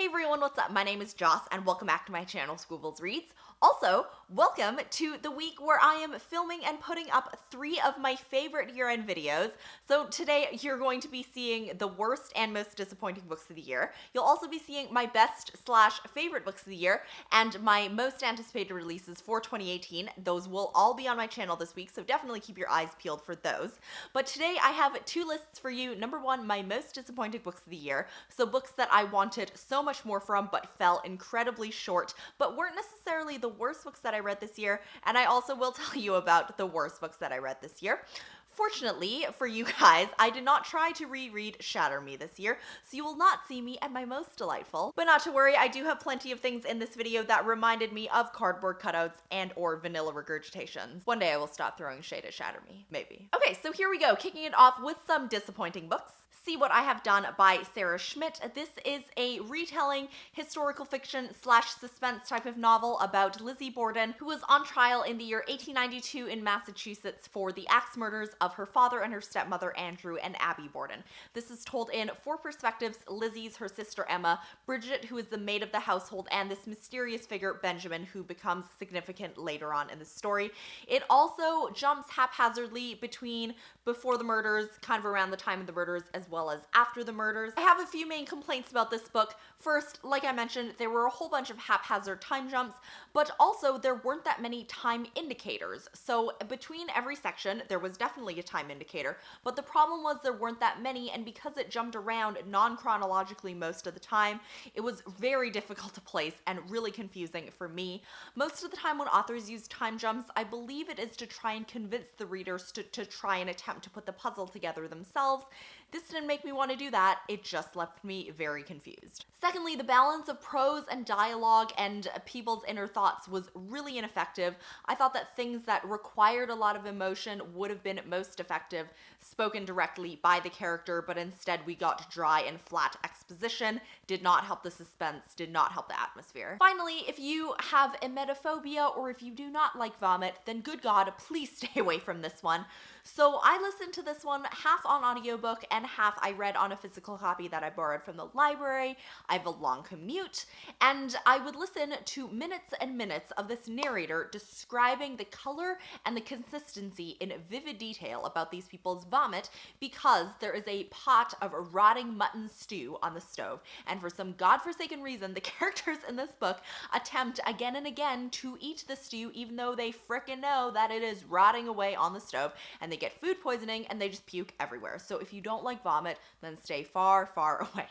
everyone, what's up? My name is Joss and welcome back to my channel, squibblesreads. Also, welcome to the week where I am filming and putting up 3 of my favorite year-end videos. So today you're going to be seeing the worst and most disappointing books of the year. You'll also be seeing my best/favorite books of the year and my most anticipated releases for 2018. Those will all be on my channel this week, so definitely keep your eyes peeled for those. But today I have 2 lists for you. Number 1, my most disappointing books of the year. So books that I wanted so much more from but fell incredibly short, but weren't necessarily the worst books that I read this year, and I also will tell you about the worst books that I read this year. Fortunately for you guys, I did not try to reread Shatter Me this year, so you will not see me at my most delightful. But not to worry, I do have plenty of things in this video that reminded me of cardboard cutouts and or vanilla regurgitations. One day I will stop throwing shade at Shatter Me, maybe. Okay, so here we go, kicking it off with some disappointing books. See What I Have Done by Sarah Schmidt. This is a retelling historical fiction / suspense type of novel about Lizzie Borden, who was on trial in the year 1892 in Massachusetts for the axe murders of her father and her stepmother Andrew and Abby Borden. This is told in 4 perspectives: Lizzie's, her sister Emma, Bridget, who is the maid of the household, and this mysterious figure Benjamin, who becomes significant later on in the story. It also jumps haphazardly between before the murders, kind of around the time of the murders, as well as after the murders. I have a few main complaints about this book. First, like I mentioned, there were a whole bunch of haphazard time jumps, but also there weren't that many time indicators. So between every section, there was definitely a time indicator, but the problem was there weren't that many, and because it jumped around non-chronologically most of the time, it was very difficult to place and really confusing for me. Most of the time when authors use time jumps, I believe it is to try and convince the readers to try and attempt to put the puzzle together themselves. This didn't make me want to do that, it just left me very confused. Secondly, the balance of prose and dialogue and people's inner thoughts was really ineffective. I thought that things that required a lot of emotion would have been most effective spoken directly by the character, but instead we got dry and flat exposition, did not help the suspense, did not help the atmosphere. Finally, if you have emetophobia or if you do not like vomit, then good God, please stay away from this one. So I listened to this one half on audiobook and half I read on a physical copy that I borrowed from the library. I have a long commute, and I would listen to minutes and minutes of this narrator describing the color and the consistency in vivid detail about these people's vomit because there is a pot of rotting mutton stew on the stove, and for some godforsaken reason, the characters in this book attempt again and again to eat the stew even though they frickin' know that it is rotting away on the stove, and they get food poisoning and they just puke everywhere. So if you don't like vomit, then stay far, far away.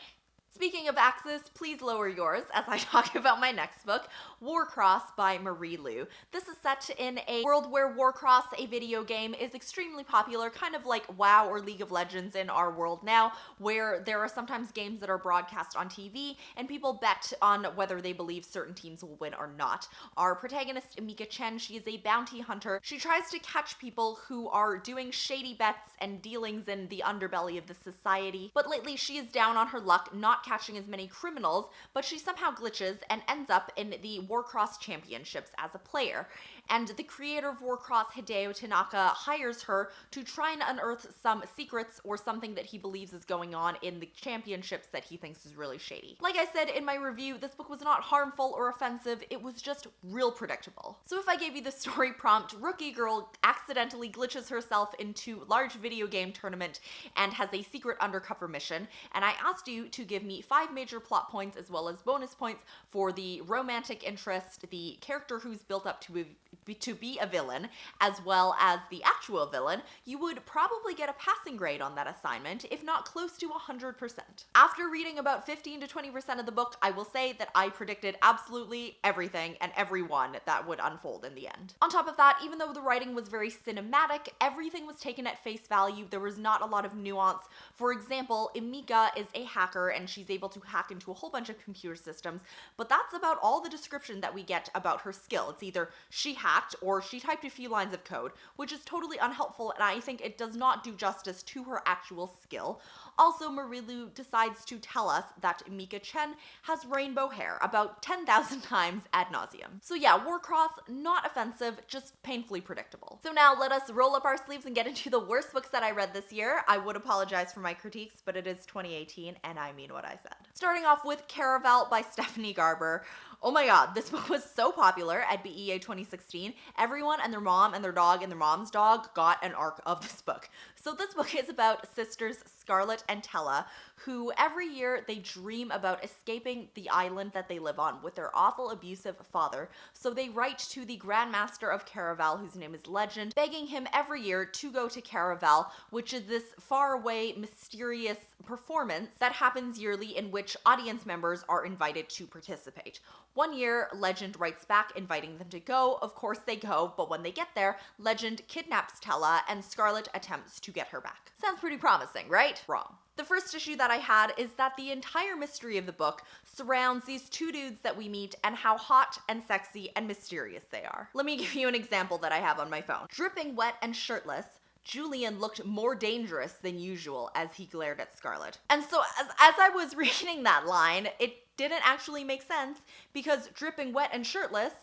Speaking of axes, please lower yours as I talk about my next book, Warcross by Marie Lu. This is set in a world where Warcross, a video game, is extremely popular, kind of like WoW or League of Legends in our world now, where there are sometimes games that are broadcast on TV and people bet on whether they believe certain teams will win or not. Our protagonist, Mika Chen, she is a bounty hunter. She tries to catch people who are doing shady bets and dealings in the underbelly of the society, but lately she is down on her luck, not catching as many criminals, but she somehow glitches and ends up in the Warcross championships as a player. And the creator of Warcross, Hideo Tanaka, hires her to try and unearth some secrets or something that he believes is going on in the championships that he thinks is really shady. Like I said in my review, this book was not harmful or offensive, it was just real predictable. So if I gave you the story prompt, rookie girl accidentally glitches herself into large video game tournament and has a secret undercover mission, and I asked you to give me 5 major plot points as well as bonus points for the romantic interest, the character who's built up to be a villain, as well as the actual villain, you would probably get a passing grade on that assignment, if not close to 100%. After reading about 15 to 20% of the book, I will say that I predicted absolutely everything and everyone that would unfold in the end. On top of that, even though the writing was very cinematic, everything was taken at face value. There was not a lot of nuance. For example, Emika is a hacker and she's able to hack into a whole bunch of computer systems, but that's about all the description that we get about her skill. It's either she hacked or she typed a few lines of code, which is totally unhelpful, and I think it does not do justice to her actual skill. Also, Marie Lu decides to tell us that Mika Chen has rainbow hair about 10,000 times ad nauseum. So yeah, Warcross, not offensive, just painfully predictable. So now let us roll up our sleeves and get into the worst books that I read this year. I would apologize for my critiques, but it is 2018 and I mean what I said. Starting off with Caravelle by Stephanie Garber. Oh my god, this book was so popular at BEA 2016. Everyone and their mom and their dog and their mom's dog got an arc of this book. So this book is about sisters Scarlett and Tella, who every year they dream about escaping the island that they live on with their awful abusive father. So they write to the Grand Master of Caravelle, whose name is Legend, begging him every year to go to Caravelle, which is this faraway, mysterious performance that happens yearly in which audience members are invited to participate. One year, Legend writes back inviting them to go. Of course they go, but when they get there, Legend kidnaps Tella and Scarlett attempts to get her back. Sounds pretty promising, right? Wrong. The first issue that I had is that the entire mystery of the book surrounds these two dudes that we meet and how hot and sexy and mysterious they are. Let me give you an example that I have on my phone. Dripping wet and shirtless, Julian looked more dangerous than usual as he glared at Scarlett. And so as I was reading that line, it didn't actually make sense because dripping wet and shirtless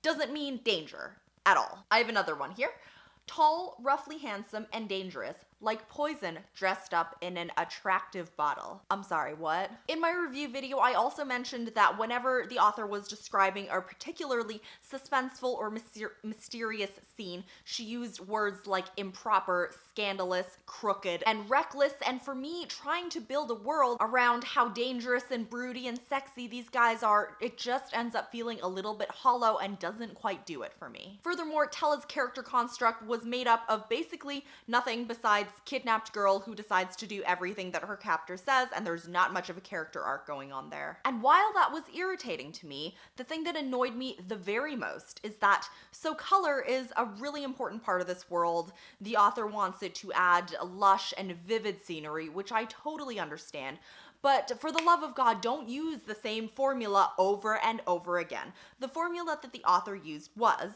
doesn't mean danger at all. I have another one here. Tall, roughly handsome, and dangerous, like poison dressed up in an attractive bottle. I'm sorry, what? In my review video, I also mentioned that whenever the author was describing a particularly suspenseful or mysterious scene, she used words like improper, scandalous, crooked, and reckless, and for me, trying to build a world around how dangerous and broody and sexy these guys are, it just ends up feeling a little bit hollow and doesn't quite do it for me. Furthermore, Tella's character construct was made up of basically nothing besides kidnapped girl who decides to do everything that her captor says, and there's not much of a character arc going on there. And while that was irritating to me, the thing that annoyed me the very most is that, so color is a really important part of this world. The author wants it to add lush and vivid scenery, which I totally understand. But for the love of God, don't use the same formula over and over again. The formula that the author used was,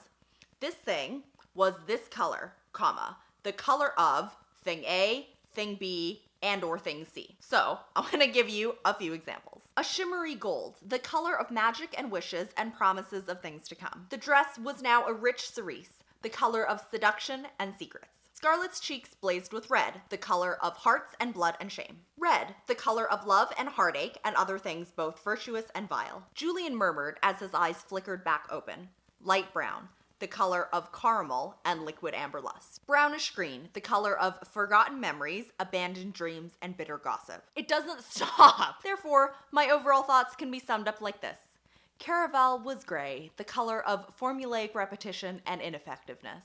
this thing was this color, comma, the color of thing A, thing B, and or thing C. So I'm gonna give you a few examples. A shimmery gold, the color of magic and wishes and promises of things to come. The dress was now a rich cerise, the color of seduction and secrets. Scarlett's cheeks blazed with red, the color of hearts and blood and shame. Red, the color of love and heartache and other things both virtuous and vile. Julian murmured as his eyes flickered back open. Light brown, the color of caramel and liquid amber lust. Brownish green, the color of forgotten memories, abandoned dreams, and bitter gossip. It doesn't stop! Therefore, my overall thoughts can be summed up like this. Caravelle was gray, the color of formulaic repetition and ineffectiveness.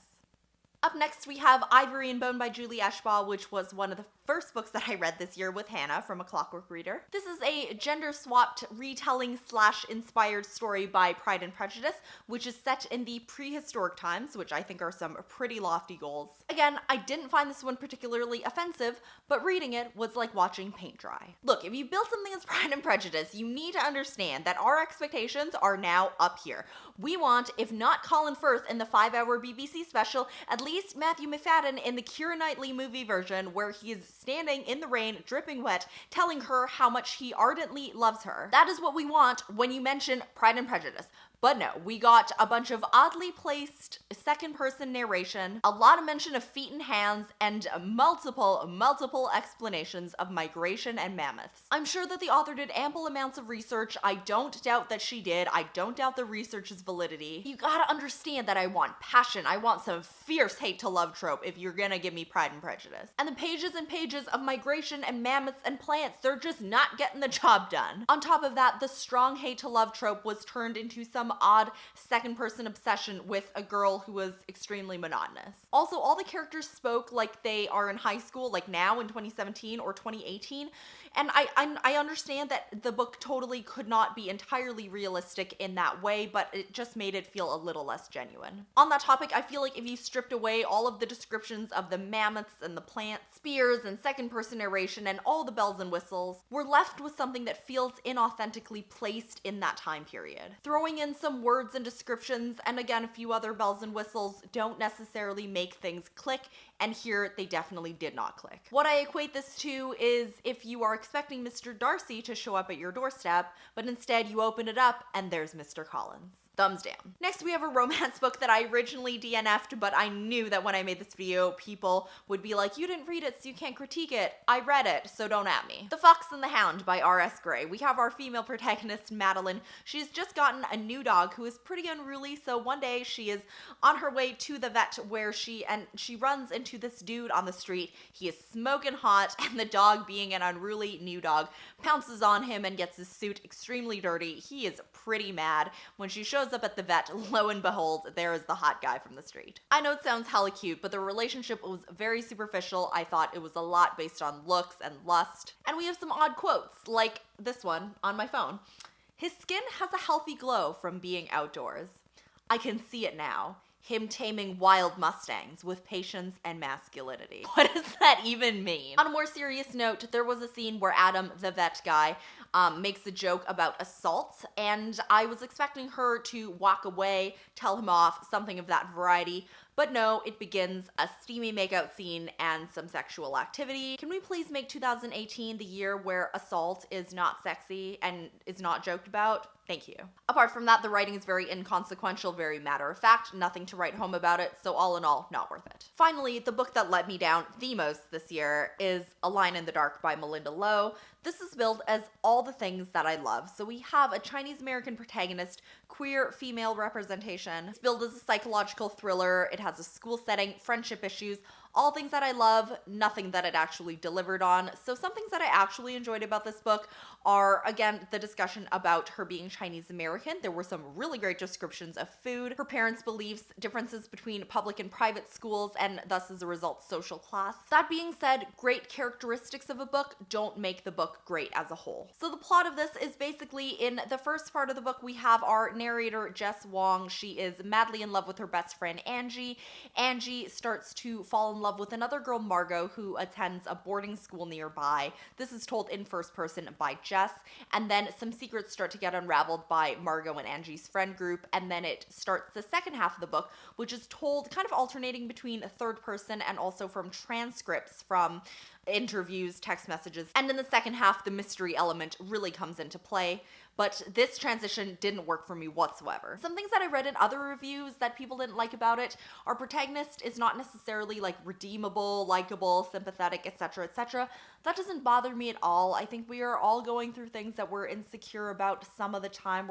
Up next, we have Ivory Bone by Julie Eshbaugh, which was one of the first books that I read this year with Hannah from A Clockwork Reader. This is a gender-swapped retelling / inspired story by Pride and Prejudice, which is set in the prehistoric times, which I think are some pretty lofty goals. Again, I didn't find this one particularly offensive, but reading it was like watching paint dry. Look, if you build something as Pride and Prejudice, you need to understand that our expectations are now up here. We want, if not Colin Firth in the 5-hour BBC special, at least Matthew McFadden in the Keira Knightley movie version where he is standing in the rain, dripping wet, telling her how much he ardently loves her. That is what we want when you mention Pride and Prejudice. But no, we got a bunch of oddly placed second-person narration, a lot of mention of feet and hands, and multiple explanations of migration and mammoths. I'm sure that the author did ample amounts of research. I don't doubt that she did. I don't doubt the research's validity. You gotta understand that I want passion. I want some fierce hate-to-love trope if you're gonna give me Pride and Prejudice. And the pages and pages of migration and mammoths and plants, they're just not getting the job done. On top of that, the strong hate-to-love trope was turned into some odd second-person obsession with a girl who was extremely monotonous. Also, all the characters spoke like they are in high school, like now in 2017 or 2018, and I understand that the book totally could not be entirely realistic in that way, but it just made it feel a little less genuine. On that topic, I feel like if you stripped away all of the descriptions of the mammoths and the plants, spears and second-person narration and all the bells and whistles, we're left with something that feels inauthentically placed in that time period. Throwing in some words and descriptions and again a few other bells and whistles don't necessarily make things click, and here they definitely did not click. What I equate this to is if you are expecting Mr. Darcy to show up at your doorstep, but instead you open it up and there's Mr. Collins. Thumbs down. Next, we have a romance book that I originally DNF'd, but I knew that when I made this video, people would be like, you didn't read it, so you can't critique it. I read it, so don't at me. The Fox and the Hound by R.S. Gray. We have our female protagonist, Madeline. She's just gotten a new dog who is pretty unruly, so one day she is on her way to the vet where she runs into this dude on the street. He is smoking hot, and the dog, being an unruly new dog, pounces on him and gets his suit extremely dirty. He is pretty mad. When she shows up at the vet, lo and behold, there is the hot guy from the street. I know it sounds hella cute, but the relationship was very superficial. I thought it was a lot based on looks and lust. And we have some odd quotes, like this one on my phone. His skin has a healthy glow from being outdoors. I can see it now. Him taming wild mustangs with patience and masculinity. What does that even mean? On a more serious note, there was a scene where Adam, the vet guy, makes a joke about assault, and I was expecting her to walk away, tell him off, something of that variety. But no, it begins a steamy makeout scene and some sexual activity. Can we please make 2018 the year where assault is not sexy and is not joked about? Thank you. Apart from that, the writing is very inconsequential, very matter of fact, nothing to write home about it, so all in all, not worth it. Finally, the book that let me down the most this year is A Line in the Dark by Melinda Lo. This is billed as all the things that I love. So we have a Chinese-American protagonist, queer female representation. It's billed as a psychological thriller. It has a school setting, friendship issues, all things that I love, nothing that it actually delivered on. So some things that I actually enjoyed about this book are, again, the discussion about her being Chinese American. There were some really great descriptions of food, her parents' beliefs, differences between public and private schools, and thus as a result, social class. That being said, great characteristics of a book don't make the book great as a whole. So the plot of this is basically, in the first part of the book, we have our narrator, Jess Wong. She is madly in love with her best friend, Angie. Angie starts to fall in love with another girl, Margot, who attends a boarding school nearby. This is told in first person by Jess, and then some secrets start to get unraveled by Margot and Angie's friend group, and then it starts the second half of the book, which is told kind of alternating between a third person and also from transcripts from interviews, text messages, and in the second half, the mystery element really comes into play. But this transition didn't work for me whatsoever. Some things that I read in other reviews that people didn't like about it, our protagonist is not necessarily like redeemable, likable, sympathetic, etc., etc. That doesn't bother me at all. I think we are all going through things that we're insecure about some of the time.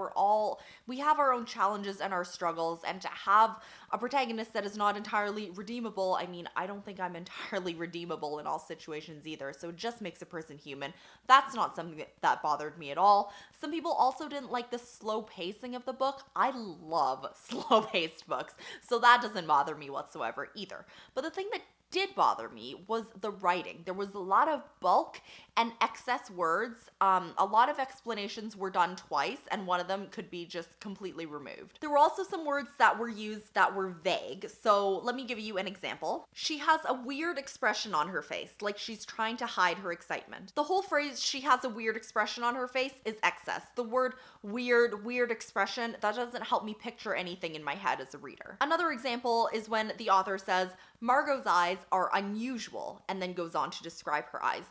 We have our own challenges and our struggles, and to have a protagonist that is not entirely redeemable, I mean, I don't think I'm entirely redeemable in all situations either, so it just makes a person human. That's not something that bothered me at all. Some people also didn't like the slow pacing of the book. I love slow-paced books, so that doesn't bother me whatsoever either. But the thing that did bother me was the writing. There was a lot of bulk and excess words. A lot of explanations were done twice, and one of them could be just completely removed. There were also some words that were used that were vague. So let me give you an example. She has a weird expression on her face, like she's trying to hide her excitement. The whole phrase, she has a weird expression on her face, is excess. The word weird expression, that doesn't help me picture anything in my head as a reader. Another example is when the author says, Margot's eyes are unusual, and then goes on to describe her eyes.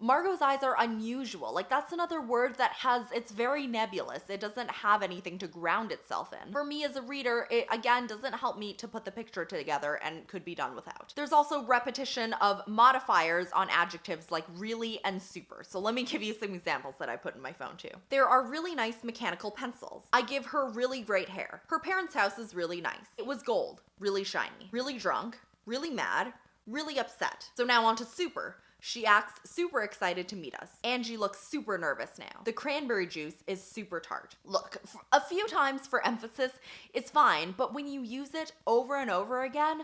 Margot's eyes are unusual. Like, that's another word that it's very nebulous. It doesn't have anything to ground itself in. For me as a reader, it again doesn't help me to put the picture together and could be done without. There's also repetition of modifiers on adjectives like really and super. So let me give you some examples that I put in my phone too. There are really nice mechanical pencils. I give her really great hair. Her parents' house is really nice. It was gold, really shiny, really drunk, really mad, really upset. So now on to super. She acts super excited to meet us. Angie looks super nervous now. The cranberry juice is super tart. Look, a few times for emphasis is fine, but when you use it over and over again,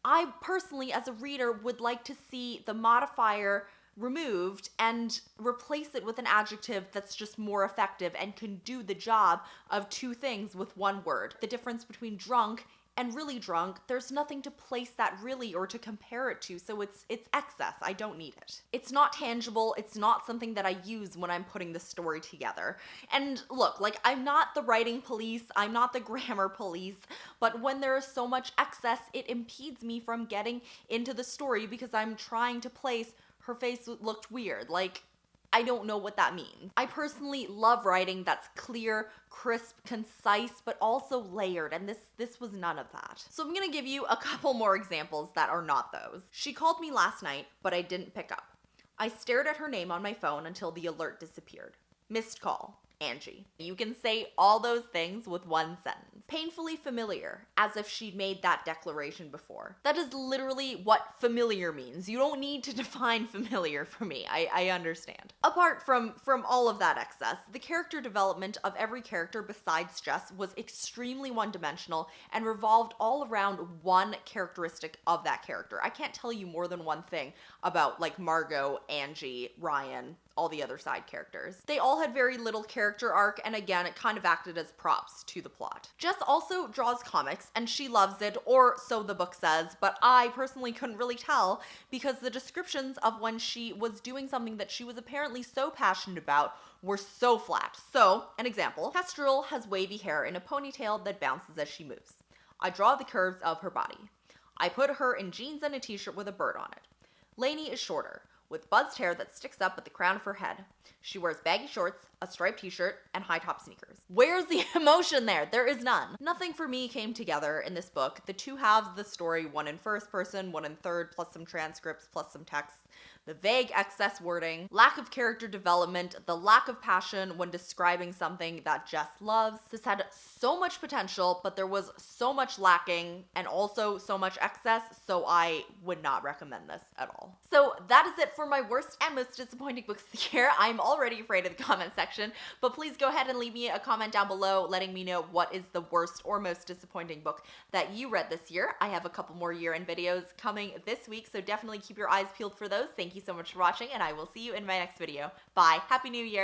I personally, as a reader, would like to see the modifier removed and replace it with an adjective that's just more effective and can do the job of two things with one word. The difference between drunk and really drunk, there's nothing to place that really or to compare it to, so it's excess. I don't need it. It's not tangible. It's not something that I use when I'm putting the story together. And look, like, I'm not the writing police, I'm not the grammar police, but when there is so much excess, it impedes me from getting into the story because I'm trying to place her face looked weird. Like, I don't know what that means. I personally love writing that's clear, crisp, concise, but also layered, and this was none of that. So I'm gonna give you a couple more examples that are not those. She called me last night, but I didn't pick up. I stared at her name on my phone until the alert disappeared. Missed call. Angie. You can say all those things with one sentence. Painfully familiar, as if she'd made that declaration before. That is literally what familiar means. You don't need to define familiar for me. I understand. Apart from all of that excess, the character development of every character besides Jess was extremely one-dimensional and revolved all around one characteristic of that character. I can't tell you more than one thing about like Margot, Angie, Ryan, all the other side characters. They all had very little character arc, and again, it kind of acted as props to the plot. Jess also draws comics, and she loves it, or so the book says, but I personally couldn't really tell because the descriptions of when she was doing something that she was apparently so passionate about were so flat. So, an example, Kestrel has wavy hair in a ponytail that bounces as she moves. I draw the curves of her body. I put her in jeans and a t-shirt with a bird on it. Lainey is shorter, with buzzed hair that sticks up at the crown of her head. She wears baggy shorts, a striped t-shirt, and high-top sneakers. Where's the emotion there? There is none. Nothing for me came together in this book. The two halves of the story, one in first person, one in third, plus some transcripts, plus some texts. The vague excess wording, lack of character development, the lack of passion when describing something that Jess loves. This had so much potential, but there was so much lacking and also so much excess, so I would not recommend this at all. So that is it for my worst and most disappointing books of the year. I'm already afraid of the comment section, but please go ahead and leave me a comment down below letting me know what is the worst or most disappointing book that you read this year. I have a couple more year-end videos coming this week, so definitely keep your eyes peeled for those. Thank you so much for watching, and I will see you in my next video. Bye. Happy New Year.